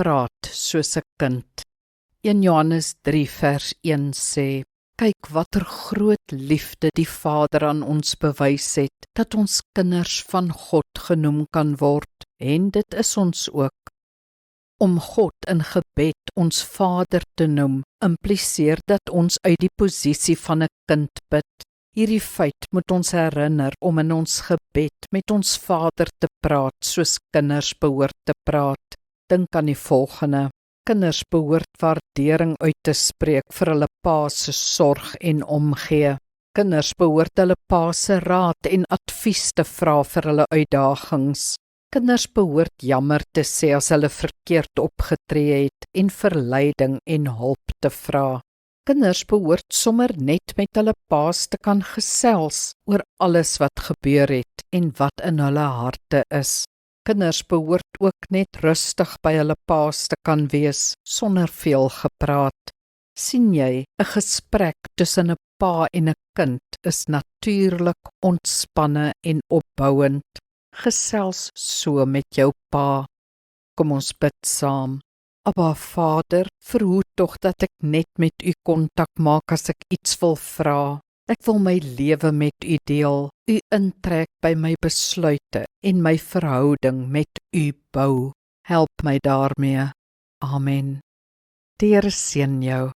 praat soos 'n kind. 1 Johannes 3 vers 1 sê, kyk watter groot liefde die Vader aan ons bewys het, dat ons kinders van God genoem kan word, en dit is ons ook. Om God in gebed ons Vader te noem, impliseer dat ons uit die posisie van 'n kind bid. Hierdie feit moet ons herinner om in ons gebed met ons Vader te praat, soos kinders behoort te praat. Dink aan die volgende. Kinders behoort waardering uit te spreek vir hulle pa se sorg en omgee. Kinders behoort hulle pa se raad en advies te vra vir hulle uitdagings. Kinders behoort jammer te sê as hulle verkeerd opgetree het en verleiding en hulp te vra. Kinders behoort sommer net met hulle paas te kan gesels oor alles wat gebeur het en wat in hulle harte is. Kinders behoort ook net rustig by hulle paas te kan wees, sonder veel gepraat. Sien jy, 'n gesprek tussen 'n pa en 'n kind is natuurlik, ontspanne en opbouend. Gesels so met jou pa. Kom ons bid saam. Abba Vader, verhoed tog dat ek net met U kontak maak as ek iets wil vra. Ek wil my lewe met U deel, U intrek by my besluite en my verhouding met U bou. Help my daarmee. Amen. Die Here seën jou.